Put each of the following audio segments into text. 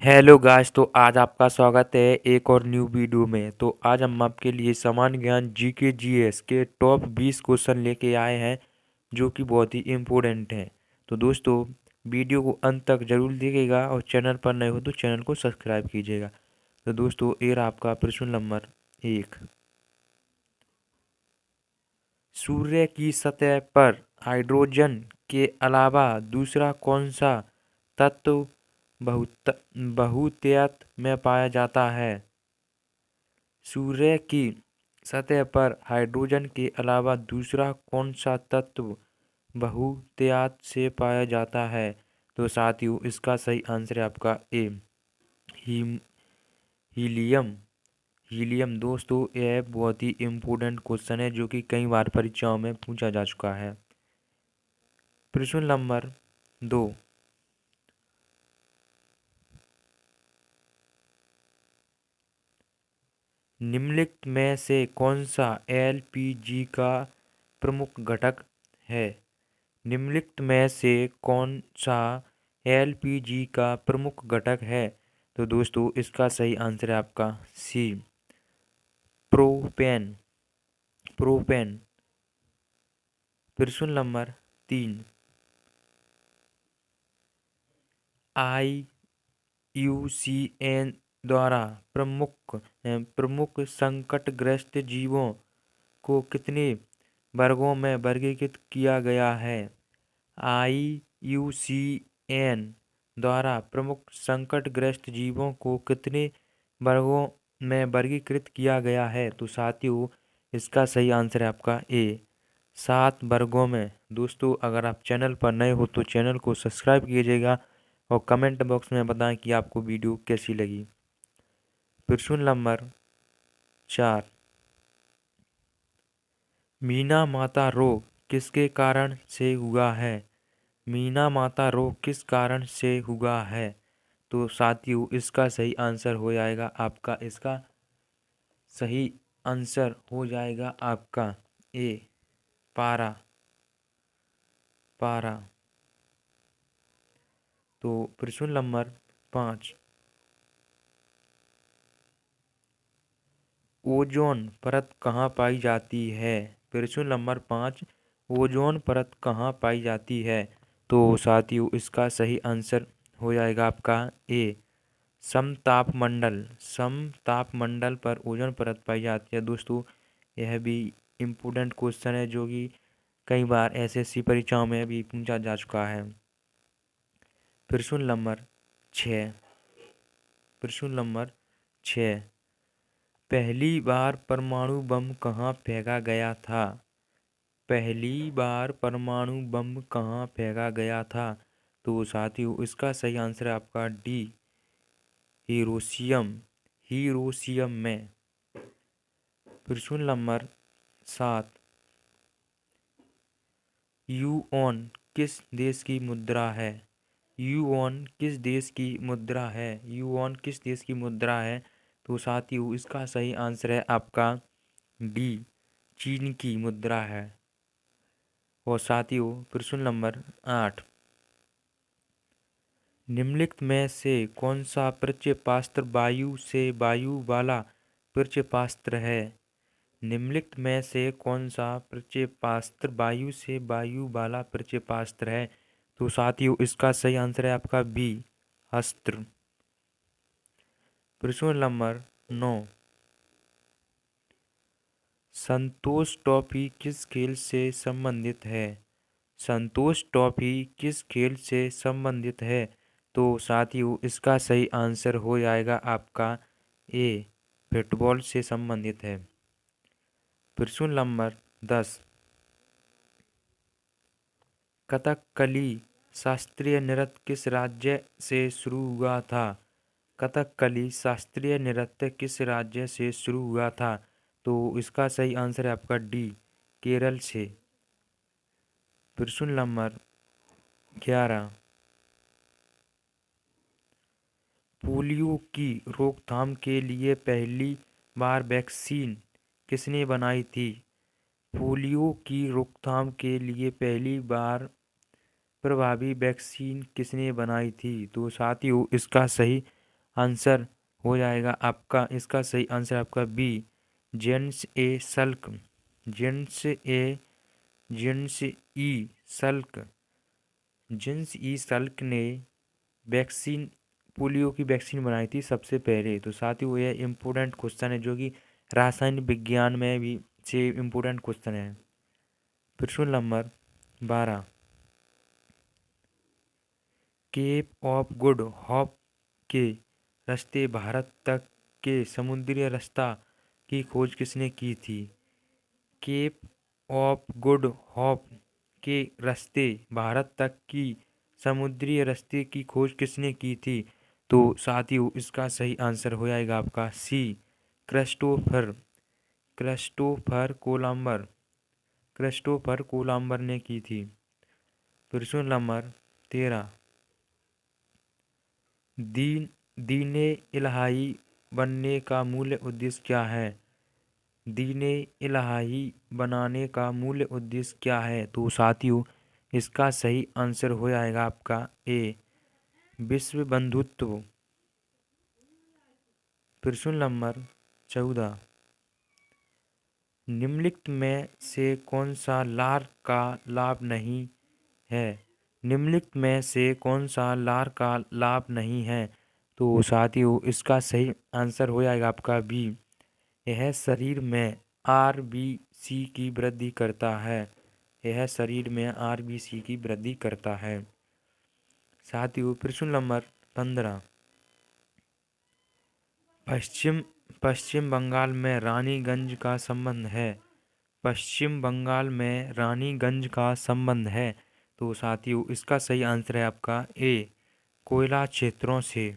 Hello guys, तो आज आपका स्वागत है एक और न्यू वीडियो में। तो आज हम आपके लिए सामान्य ज्ञान जीके जीएस के टॉप 20 क्वेश्चन लेके आए हैं जो कि बहुत ही इम्पोर्टेंट हैं। तो दोस्तों, वीडियो को अंत तक जरूर देखिएगा और चैनल पर नए हो तो चैनल को सब्सक्राइब कीजिएगा। तो दोस्तों, ये रहा आपका प्रश्न नंबर 1। सूर्य की सतह पर हाइड्रोजन के अलावा दूसरा कौन सा तत्व बहुतायत में पाया जाता है? सूर्य की सतह पर हाइड्रोजन के अलावा दूसरा कौन सा तत्व बहुतायत से पाया जाता है? तो साथियों, इसका सही आंसर है आपका ए, हीम हीलियम। हीलियम दोस्तों, यह बहुत ही इम्पोर्टेंट क्वेश्चन है जो कि कई बार परीक्षाओं में पूछा जा चुका है। प्रश्न नंबर 2। निम्नलिखित में से कौन सा एलपीजी का प्रमुख घटक है? निम्नलिखित में से कौन सा एलपीजी का प्रमुख घटक है? तो दोस्तों, इसका सही आंसर है आपका सी, प्रोपेन। प्रोपेन। प्रश्न नंबर 3। IUCN द्वारा प्रमुख संकटग्रस्त जीवों को कितने वर्गों में वर्गीकृत किया गया है? IUCN द्वारा प्रमुख संकटग्रस्त जीवों को कितने वर्गों में वर्गीकृत किया गया है? तो साथियों, इसका सही आंसर है आपका ए, 7 वर्गों में। दोस्तों, अगर आप चैनल पर नए हो तो चैनल को सब्सक्राइब कीजिएगा और कमेंट बॉक्स में बताएं कि आपको वीडियो कैसी लगी। प्रश्न नंबर 4। मीना माता रोग किसके कारण से हुआ है? मीना माता रोग किस कारण से हुआ है? तो साथियों, इसका सही आंसर हो जाएगा आपका, इसका सही आंसर हो जाएगा आपका ए, पारा। पारा। तो प्रश्न नंबर 5। ओजोन परत कहाँ पाई जाती है? प्रश्न नंबर 5। ओजोन परत कहाँ पाई जाती है? तो साथियों, इसका सही आंसर हो जाएगा आपका ए, समतापमंडल। समतापमंडल पर ओजोन परत पाई जाती है। दोस्तों, यह भी इम्पोर्टेंट क्वेश्चन है जो कि कई बार एसएससी परीक्षाओं में भी पूछा जा चुका है। प्रश्न नंबर 6। प्रश्न नंबर 6। पहली बार परमाणु बम कहाँ फेंका गया था? पहली बार परमाणु बम कहाँ फेंका गया था? तो साथियों, इसका सही आंसर है आपका डी, हिरोशियम। हिरोशियम में। प्रश्न नंबर 7। युओन किस देश की मुद्रा है? युओन किस देश की मुद्रा है? युओन किस देश की मुद्रा है? तो साथियों, इसका सही आंसर है आपका डी, चीन की मुद्रा है। और साथियों, प्रश्न नंबर 8। निम्नलिखित में से कौन सा प्रक्षेपास्त्र वायु से वायु वाला प्रक्षेपास्त्र है? निम्नलिखित में से कौन सा प्रक्षेपास्त्र वायु से वायु वाला प्रक्षेपास्त्र है? तो साथियों, इसका सही आंसर है आपका बी, अस्त्र। प्रश्न नंबर 9। संतोष ट्रॉफी किस खेल से संबंधित है? संतोष ट्रॉफी किस खेल से संबंधित है? तो साथियों, इसका सही आंसर हो जाएगा आपका ए, फुटबॉल से संबंधित है। प्रश्न नंबर 10। कथकली शास्त्रीय नृत्य किस राज्य से शुरू हुआ था? कथकली शास्त्रीय नृत्य किस राज्य से शुरू हुआ था? तो इसका सही आंसर है आपका डी, केरल से। प्रश्न नंबर 11। पोलियो की रोकथाम के लिए पहली बार वैक्सीन किसने बनाई थी? पोलियो की रोकथाम के लिए पहली बार प्रभावी वैक्सीन किसने बनाई थी? तो साथियों, इसका सही आंसर हो जाएगा आपका, इसका सही आंसर आपका बी, जेंट्स ए सल्क। जेंट्स ई सल्क जेंट्स ई सल्क ने वैक्सीन, पोलियो की वैक्सीन बनाई थी सबसे पहले। तो साथ ही वो यह इम्पोर्टेंट क्वेश्चन है जो कि रासायनिक विज्ञान में भी से इम्पोर्टेंट क्वेश्चन है। प्रश्न number 12, Cape of Good Hope के रास्ते भारत तक के समुद्री रास्ता की खोज किसने की थी? केप ऑफ गुड होप के रास्ते भारत तक की समुद्री रास्ते की खोज किसने की थी? तो साथियों इसका सही आंसर हो जाएगा आपका सी, क्रिस्टोफर क्रिस्टोफर कोलंबर ने की थी। प्रश्न नंबर 13, दीने इलाही बनने का मूल उद्देश्य क्या है? दीने इलाही बनाने का मूल उद्देश्य क्या है? तो साथियों इसका सही आंसर हो जाएगा आपका ए, विश्व बंधुत्व। प्रश्न नंबर 14, निम्नलिखित में से कौन सा लार का लाभ नहीं है? निम्नलिखित में से कौन सा लार का लाभ नहीं है? तो साथियों इसका सही आंसर हो जाएगा आपका बी, यह शरीर में आरबीसी की वृद्धि करता है। यह शरीर में आरबीसी की वृद्धि करता है। साथियों प्रश्न नंबर 15, पश्चिम बंगाल में रानीगंज का संबंध है। पश्चिम बंगाल में रानीगंज का संबंध है। तो साथियों इसका सही आंसर है आपका ए, कोयला क्षेत्रों से।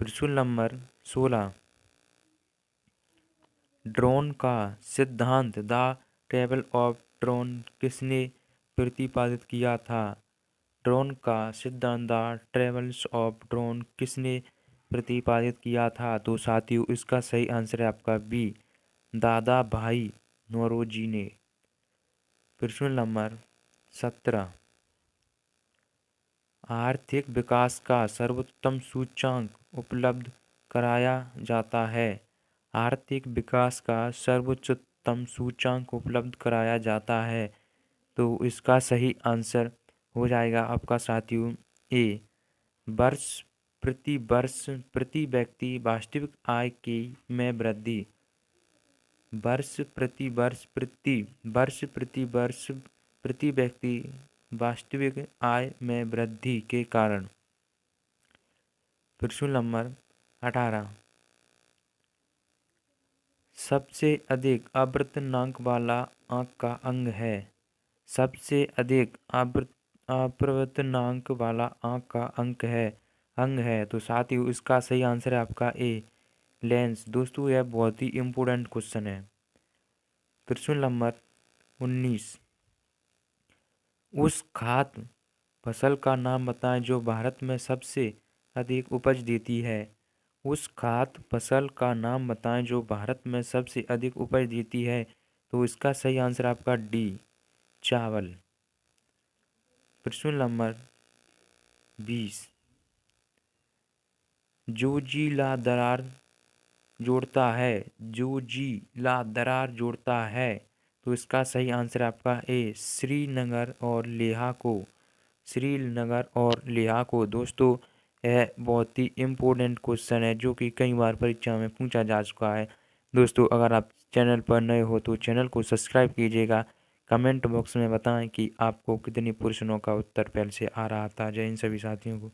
प्रश्न नंबर 16, ड्रोन का सिद्धांत द ट्रेवल ऑफ ड्रोन किसने प्रतिपादित किया था? ड्रोन का सिद्धांत द ट्रेवल्स ऑफ ड्रोन किसने प्रतिपादित किया था? तो साथियों इसका सही आंसर है आपका बी, दादा भाई नौरोजी ने। प्रश्न नंबर 17, आर्थिक विकास का सर्वोत्तम सूचकांक उपलब्ध कराया जाता है। आर्थिक विकास का सर्वोच्चतम सूचकांक उपलब्ध कराया जाता है। तो इसका सही आंसर हो जाएगा आपका साथियों ए, वर्ष प्रति व्यक्ति वास्तविक आय की में वृद्धि। वर्ष प्रति व्यक्ति वास्तविक आय में वृद्धि के कारण। प्रश्न नंबर 18, सबसे अधिक अपर्तनांक वाला आंक का अंग है। सबसे अधिक अपर्तनांक वाला आंक का अंग है। तो साथ ही इसका सही आंसर है आपका ए, लेंस। दोस्तों यह बहुत ही इम्पोर्टेंट क्वेश्चन है। प्रश्न नंबर 19, उस खाद्य फसल का नाम बताएं जो भारत में सबसे अधिक उपज देती है। उस खाद्य फसल का नाम बताएं जो भारत में सबसे अधिक उपज देती है। तो इसका सही आंसर आपका डी, चावल। प्रश्न नंबर 20, जोजिला दरार जोड़ता है। तो इसका सही आंसर आपका ए, श्रीनगर और लेह को। दोस्तों यह बहुत ही इम्पोर्टेंट क्वेश्चन है जो कि कई बार परीक्षा में पूछा जा चुका है। दोस्तों अगर आप चैनल पर नए हो तो चैनल को सब्सक्राइब कीजिएगा। कमेंट बॉक्स में बताएं कि आपको कितनी प्रश्नों का उत्तर पहले से आ रहा था। जय हिंद सभी साथियों को।